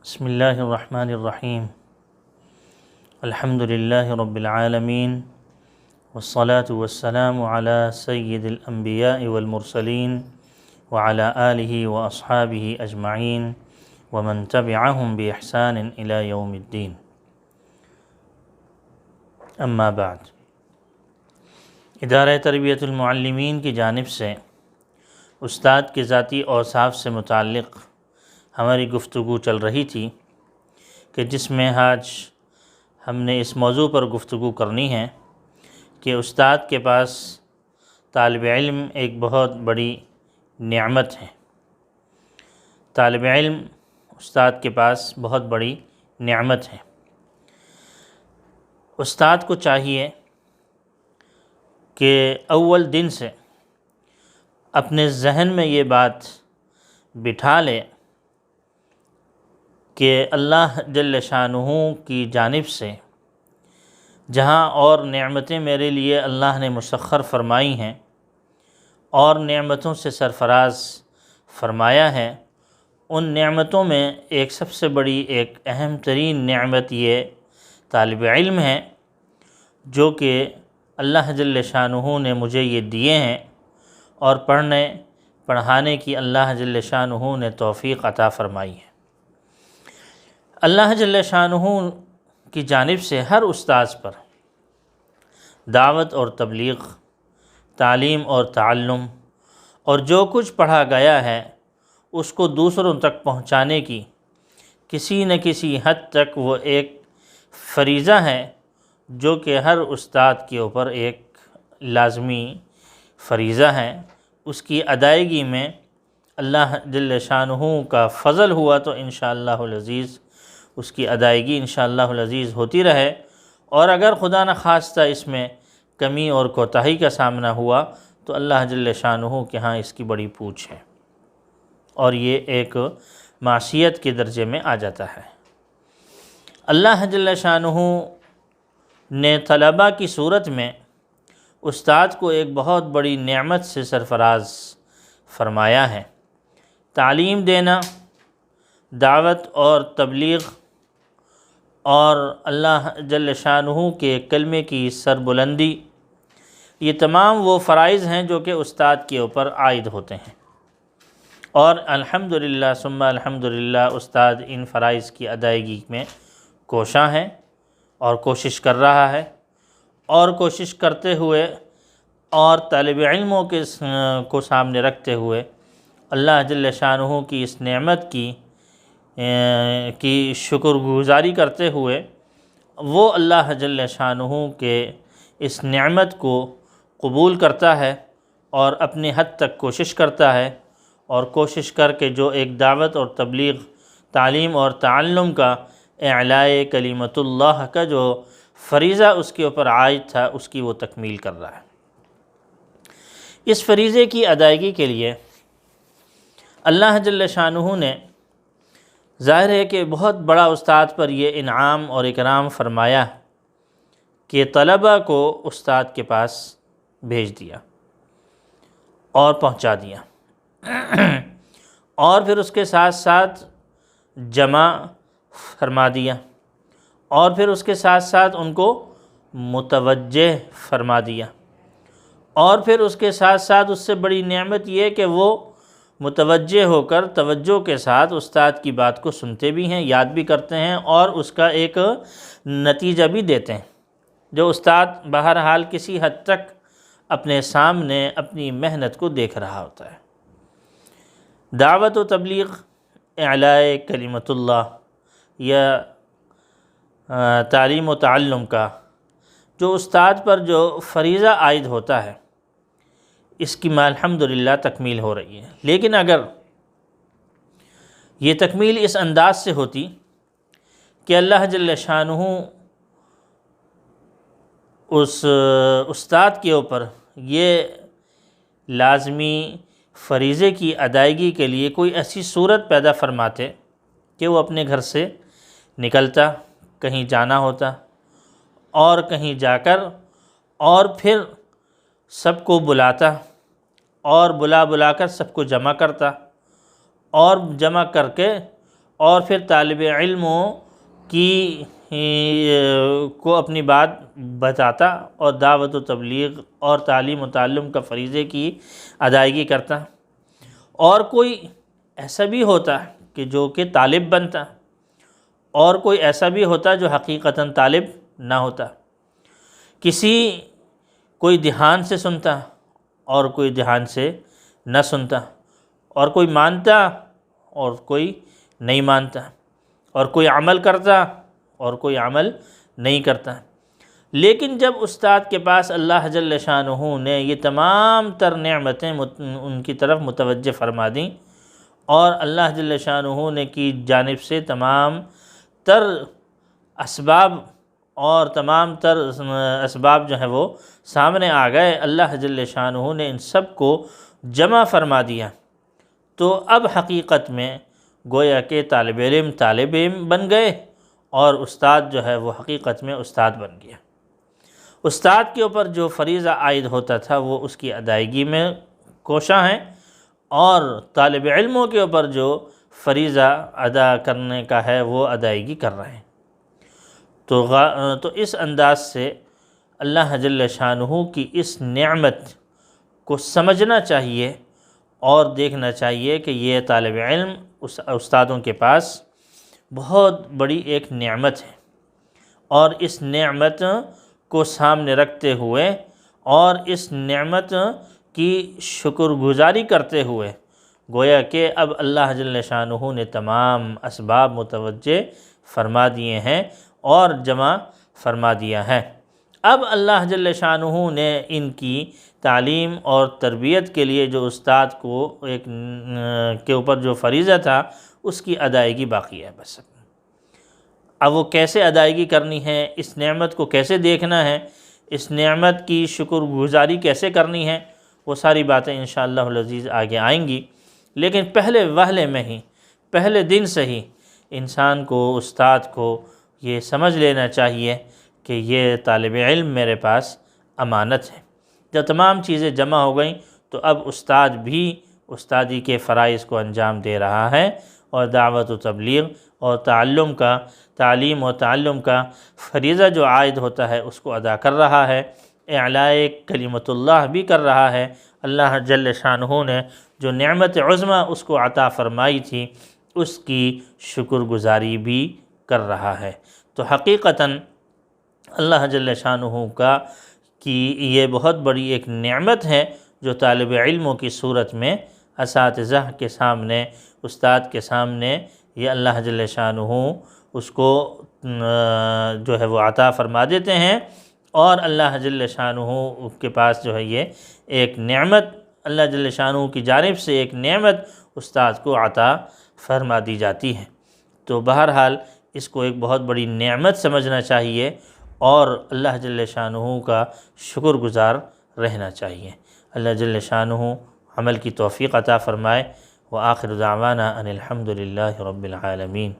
بسم اللہ الرحمن الرحیم الحمد للہ رب العالمین والصلاة والسلام علی سید الانبیاء والمرسلین وعلی آلہ واصحابہ اجمعین ومن تبعہم بإحسان الی یوم الدین. اما بعد، ادارہ تربیت المعلمین کی جانب سے استاد کے ذاتی اوصاف سے متعلق ہماری گفتگو چل رہی تھی کہ جس میں آج ہم نے اس موضوع پر گفتگو کرنی ہے کہ استاد کے پاس طالب علم ایک بہت بڑی نعمت ہے. طالب علم استاد کے پاس بہت بڑی نعمت ہے. استاد کو چاہیے کہ اول دن سے اپنے ذہن میں یہ بات بٹھا لے کہ اللہ جل شانہ کی جانب سے جہاں اور نعمتیں میرے لیے اللہ نے مسخر فرمائی ہیں اور نعمتوں سے سرفراز فرمایا ہے، ان نعمتوں میں ایک سب سے بڑی ایک اہم ترین نعمت یہ طالب علم ہے جو کہ اللہ جل شانہ نے مجھے یہ دیے ہیں اور پڑھانے کی اللہ جل شانہ نے توفیق عطا فرمائی ہے. اللہ جل شانہ کی جانب سے ہر استاذ پر دعوت اور تبلیغ، تعلیم اور تعلم اور جو کچھ پڑھا گیا ہے اس کو دوسروں تک پہنچانے کی کسی نہ کسی حد تک وہ ایک فریضہ ہے جو کہ ہر استاد کے اوپر ایک لازمی فریضہ ہے. اس کی ادائیگی میں اللہ جل شانہ کا فضل ہوا تو انشاءاللہ العزیز اس کی ادائیگی انشاءاللہ العزیز ہوتی رہے، اور اگر خدا نخواستہ اس میں کمی اور کوتاہی کا سامنا ہوا تو اللہ جل شانہ کے ہاں اس کی بڑی پوچھ ہے اور یہ ایک معصیت کے درجے میں آ جاتا ہے. اللہ جل شانہ نے طلباء کی صورت میں استاد کو ایک بہت بڑی نعمت سے سرفراز فرمایا ہے. تعلیم دینا، دعوت اور تبلیغ اور اللہ جل شانہ کے کلمے کی سربلندی، یہ تمام وہ فرائض ہیں جو کہ استاد کے اوپر عائد ہوتے ہیں، اور الحمدللہ ثم الحمدللہ استاد ان فرائض کی ادائیگی میں کوشاں ہے اور کوشش کر رہا ہے، اور کوشش کرتے ہوئے اور طالب علموں کو سامنے رکھتے ہوئے اللہ جل شانہ کی اس نعمت کی شکر گزاری کرتے ہوئے وہ اللہ جل شانہ کے اس نعمت کو قبول کرتا ہے اور اپنے حد تک کوشش کرتا ہے، اور کوشش کر کے جو ایک دعوت اور تبلیغ، تعلیم اور تعلم کا اعلاء کلمت اللہ کا جو فریضہ اس کے اوپر عائد تھا اس کی وہ تکمیل کر رہا ہے. اس فریضے کی ادائیگی کے لیے اللہ جل شانہ نے ظاہر ہے کہ بہت بڑا استاد پر یہ انعام اور اکرام فرمایا کہ طلباء کو استاد کے پاس بھیج دیا اور پہنچا دیا، اور پھر اس کے ساتھ ساتھ جمع فرما دیا، اور پھر اس کے ساتھ ساتھ ان کو متوجہ فرما دیا، اور پھر اس کے ساتھ ساتھ اس سے بڑی نعمت یہ کہ وہ متوجہ ہو کر توجہ کے ساتھ استاد کی بات کو سنتے بھی ہیں، یاد بھی کرتے ہیں اور اس کا ایک نتیجہ بھی دیتے ہیں، جو استاد بہرحال کسی حد تک اپنے سامنے اپنی محنت کو دیکھ رہا ہوتا ہے. دعوت و تبلیغ، اعلاء کلمت اللہ یا تعلیم و تعلم کا جو استاد پر جو فریضہ عائد ہوتا ہے اس کی الحمدللہ تکمیل ہو رہی ہے. لیکن اگر یہ تکمیل اس انداز سے ہوتی کہ اللہ جل شانہ اس استاد کے اوپر یہ لازمی فریضے کی ادائیگی کے لیے کوئی ایسی صورت پیدا فرماتے کہ وہ اپنے گھر سے نکلتا، کہیں جانا ہوتا، اور کہیں جا کر اور پھر سب کو بلاتا اور بلا کر سب کو جمع کرتا، اور جمع کر کے اور پھر طالب علموں کی کو اپنی بات بتاتا اور دعوت و تبلیغ اور تعلیم و تعلم کا فریضے کی ادائیگی کرتا۔ اور کوئی ایسا بھی ہوتا کہ جو کہ طالب بنتا، اور کوئی ایسا بھی ہوتا جو حقیقتاً طالب نہ ہوتا۔ کوئی دھیان سے سنتا اور کوئی دھیان سے نہ سنتا، اور کوئی مانتا اور کوئی نہیں مانتا، اور کوئی عمل کرتا اور کوئی عمل نہیں کرتا۔ لیکن جب استاد کے پاس اللہ جل شانہ نے یہ تمام تر نعمتیں ان کی طرف متوجہ فرما دیں، اور اللہ جل شانہ نے کی جانب سے تمام تر اسباب اور تمام تر اسباب جو ہیں وہ سامنے آ گئے، اللہ جل شانہ نے ان سب کو جمع فرما دیا، تو اب حقیقت میں گویا کہ طالب علم بن گئے، اور استاد جو ہے وہ حقیقت میں استاد بن گیا۔ استاد کے اوپر جو فریضہ عائد ہوتا تھا وہ اس کی ادائیگی میں کوشاں ہیں، اور طالب علموں کے اوپر جو فریضہ ادا کرنے کا ہے وہ ادائیگی کر رہے ہیں۔ تو اس انداز سے اللہ جل شانہ کی اس نعمت کو سمجھنا چاہیے اور دیکھنا چاہیے کہ یہ طالب علم استادوں کے پاس بہت بڑی ایک نعمت ہے، اور اس نعمت کو سامنے رکھتے ہوئے اور اس نعمت کی شکر گزاری کرتے ہوئے گویا کہ اب اللہ جل شانہ نے تمام اسباب متوجہ فرما دیے ہیں اور جمع فرما دیا ہے۔ اب اللہ جل شانہ نے ان کی تعلیم اور تربیت کے لیے جو استاد کو کے اوپر جو فریضہ تھا اس کی ادائیگی باقی ہے بس۔ اب وہ کیسے ادائیگی کرنی ہے، اس نعمت کو کیسے دیکھنا ہے، اس نعمت کی شکر گزاری کیسے کرنی ہے، وہ ساری باتیں انشاءاللہ العزیز آگے آئیں گی۔ لیکن پہلے وہلے میں ہی، پہلے دن سے ہی انسان کو، استاد کو یہ سمجھ لینا چاہیے کہ یہ طالب علم میرے پاس امانت ہے۔ جب تمام چیزیں جمع ہو گئیں تو اب استاد بھی استادی کے فرائض کو انجام دے رہا ہے، اور دعوت و تبلیغ اور تعلیم و تعلم کا فریضہ جو عائد ہوتا ہے اس کو ادا کر رہا ہے، اعلاء کلمت اللہ بھی کر رہا ہے۔ اللہ جل شانہ نے جو نعمت عظمیٰ اس کو عطا فرمائی تھی اس کی شکر گزاری بھی کر رہا ہے۔ تو حقیقتاً اللہ جل شانہ کی یہ بہت بڑی ایک نعمت ہے جو طالب علموں کی صورت میں اساتذہ کے سامنے، استاد کے سامنے یہ اللہ جل شانہ اس کو جو ہے وہ عطا فرما دیتے ہیں، اور اللہ جل شانہ کے پاس جو ہے یہ ایک نعمت، اللہ جل شانہ کی جانب سے ایک نعمت استاد کو عطا فرما دی جاتی ہے۔ تو بہرحال اس کو ایک بہت بڑی نعمت سمجھنا چاہیے اور اللہ جل شانہ کا شکر گزار رہنا چاہیے۔ اللہ جل شانہ عمل کی توفیق عطا فرمائے۔ وآخر دعوانا ان الحمد للہ رب العالمین۔